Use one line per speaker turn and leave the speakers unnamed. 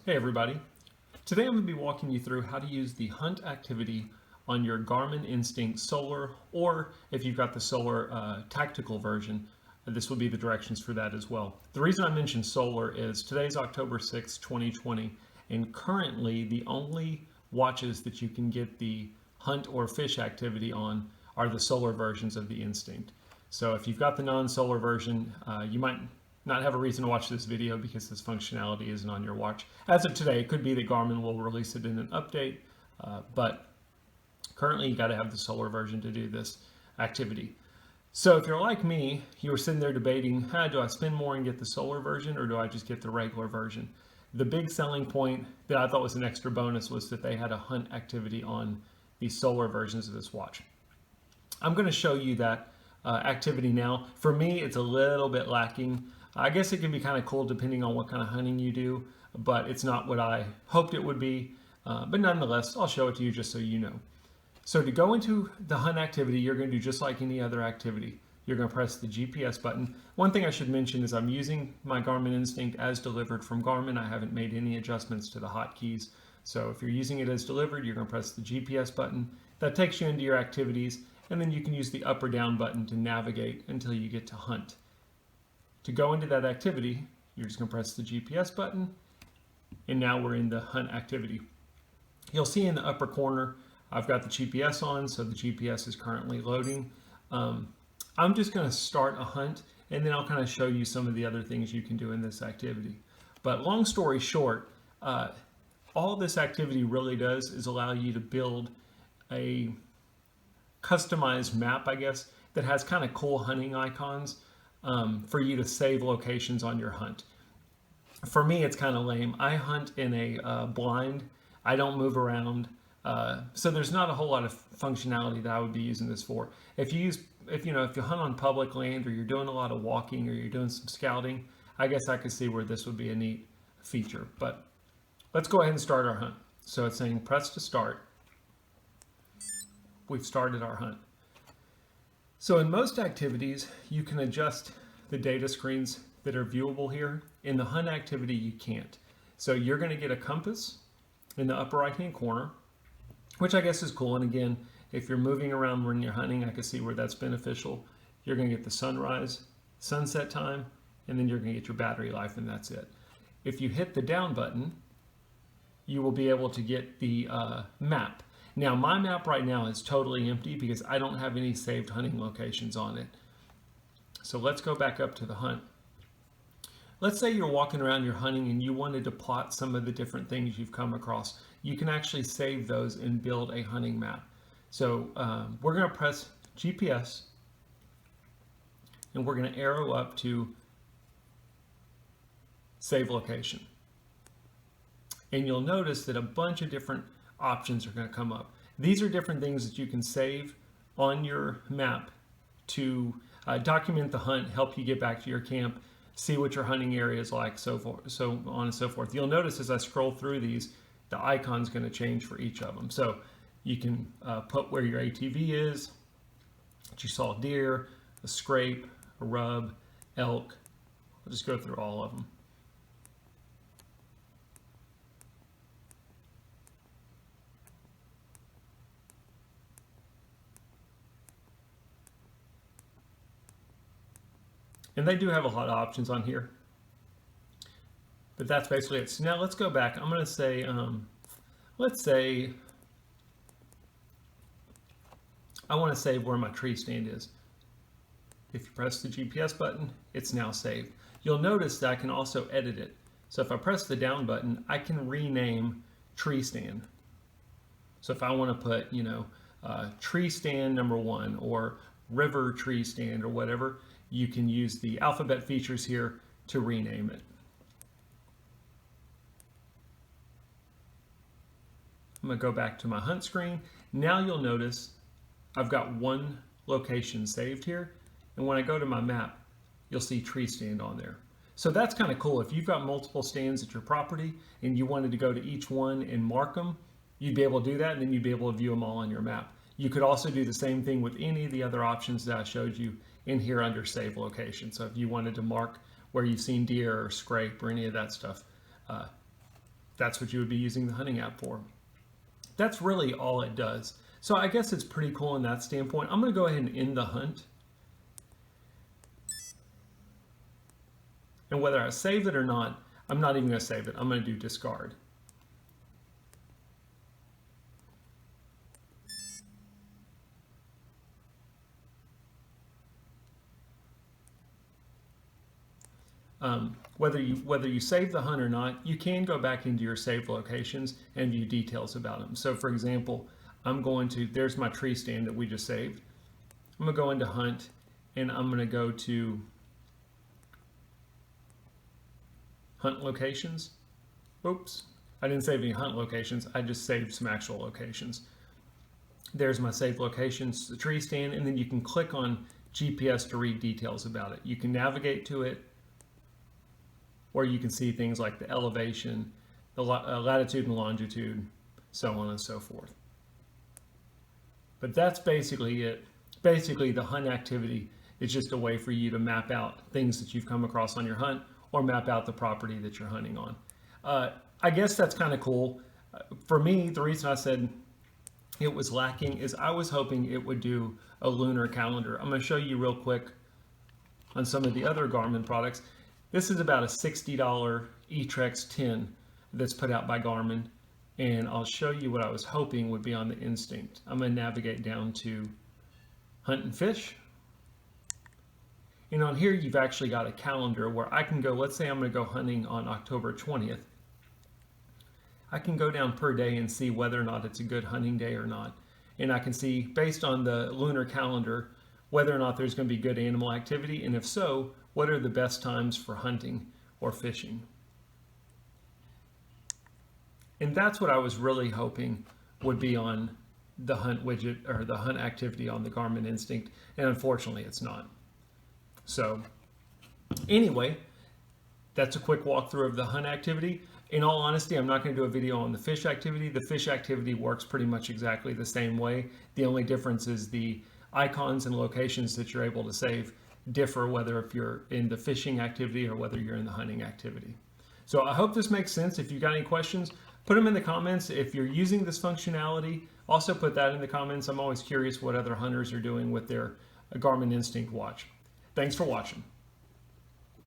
Hey everybody. Today I'm going to be walking you through how to use the hunt activity on your Garmin Instinct Solar, or if you've got the Solar tactical version, this will be the directions for that as well. The reason I mentioned Solar is today's October 6, 2020, and currently the only watches that you can get the hunt or fish activity on are the Solar versions of the Instinct. So if you've got the non-Solar version, you might not have a reason to watch this video because this functionality isn't on your watch. As of today, it could be that Garmin will release it in an update, but currently you got to have the Solar version to do this activity. So if you're like me, you were sitting there debating, do I spend more and get the Solar version or do I just get the regular version? The big selling point that I thought was an extra bonus was that they had a hunt activity on the Solar versions of this watch. I'm going to show you that activity now. For me, it's a little bit lacking. I guess it can be kind of cool depending on what kind of hunting you do, but it's not what I hoped it would be. But nonetheless, I'll show it to you just so you know. So to go into the hunt activity, you're going to do just like any other activity. You're going to press the GPS button. One thing I should mention is I'm using my Garmin Instinct as delivered from Garmin. I haven't made any adjustments to the hotkeys. So if you're using it as delivered, you're going to press the GPS button. That takes you into your activities, and then you can use the up or down button to navigate until you get to hunt. To go into that activity, you're just going to press the GPS button, and now we're in the hunt activity. You'll see in the upper corner, I've got the GPS on, so the GPS is currently loading. I'm just going to start a hunt, and then I'll kind of show you some of the other things you can do in this activity. But long story short, all this activity really does is allow you to build a customized map, I guess, that has kind of cool hunting icons for you to save locations on your hunt. For me, it's kind of lame. I hunt in a blind. I don't move around. So there's not a whole lot of functionality that I would be using this for. If you hunt on public land, or you're doing a lot of walking, or you're doing some scouting, I guess I could see where this would be a neat feature. But let's go ahead and start our hunt. So it's saying press to start. We've started our hunt. So in most activities, you can adjust the data screens that are viewable here. In the hunt activity, you can't. So you're going to get a compass in the upper right-hand corner, which I guess is cool. And again, if you're moving around when you're hunting, I can see where that's beneficial. You're going to get the sunrise, sunset time, and then you're going to get your battery life, and that's it. If you hit the down button, you will be able to get the map. Now, my map right now is totally empty because I don't have any saved hunting locations on it. So let's go back up to the hunt. Let's say you're walking around, you're hunting, and you wanted to plot some of the different things you've come across. You can actually save those and build a hunting map. So we're going to press GPS, and we're going to arrow up to save location. And you'll notice that a bunch of different options are going to come up. These are different things that you can save on your map to document the hunt, help you get back to your camp, see what your hunting area is like, so on and so forth. You'll notice as I scroll through these, the icon's going to change for each of them. So you can put where your ATV is, that you saw deer, a scrape, a rub, elk. I'll just go through all of them. And they do have a lot of options on here, but that's basically it. So now let's go back. I'm going to say, let's say I want to save where my tree stand is. If you press the GPS button, it's now saved. You'll notice that I can also edit it. So if I press the down button, I can rename tree stand. So if I want to put, tree stand number 1 or river tree stand or whatever, you can use the alphabet features here to rename it. I'm going to go back to my hunt screen. Now you'll notice I've got one location saved here, and when I go to my map, you'll see tree stand on there. So that's kind of cool. If you've got multiple stands at your property and you wanted to go to each one and mark them, you'd be able to do that, and then you'd be able to view them all on your map. You could also do the same thing with any of the other options that I showed you in here under save location. So if you wanted to mark where you've seen deer or scrape or any of that stuff, that's what you would be using the hunting app for. That's really all it does. So I guess it's pretty cool in that standpoint. I'm going to go ahead and end the hunt. And whether I save it or not, I'm not even going to save it. I'm going to do discard. Whether you save the hunt or not, you can go back into your saved locations and view details about them. So for example, there's my tree stand that we just saved. I'm going to go into hunt and I'm going to go to hunt locations. Oops, I didn't save any hunt locations. I just saved some actual locations. There's my saved locations, the tree stand, and then you can click on GPS to read details about it. You can navigate to it, or you can see things like the elevation, the latitude and longitude, so on and so forth. But that's basically it. Basically, the hunt activity is just a way for you to map out things that you've come across on your hunt, or map out the property that you're hunting on. I guess that's kind of cool. For me, the reason I said it was lacking is I was hoping it would do a lunar calendar. I'm going to show you real quick on some of the other Garmin products. This is about a $60 eTrex 10 that's put out by Garmin, and I'll show you what I was hoping would be on the Instinct. I'm going to navigate down to Hunt and Fish. And on here, you've actually got a calendar where I can go, let's say I'm going to go hunting on October 20th. I can go down per day and see whether or not it's a good hunting day or not. And I can see, based on the lunar calendar, whether or not there's going to be good animal activity, and if so, what are the best times for hunting or fishing. And that's what I was really hoping would be on the hunt widget, or the hunt activity on the Garmin Instinct, and unfortunately it's not. So anyway, that's a quick walkthrough of the hunt activity. In all honesty, I'm not going to do a video on the fish activity. The fish activity works pretty much exactly the same way. The only difference is the icons and locations that you're able to save differ, whether if you're in the fishing activity or whether you're in the hunting activity. So I hope this makes sense. If you've got any questions, put them in the comments. If you're using this functionality, also put that in the comments. I'm always curious what other hunters are doing with their Garmin Instinct watch. Thanks for watching.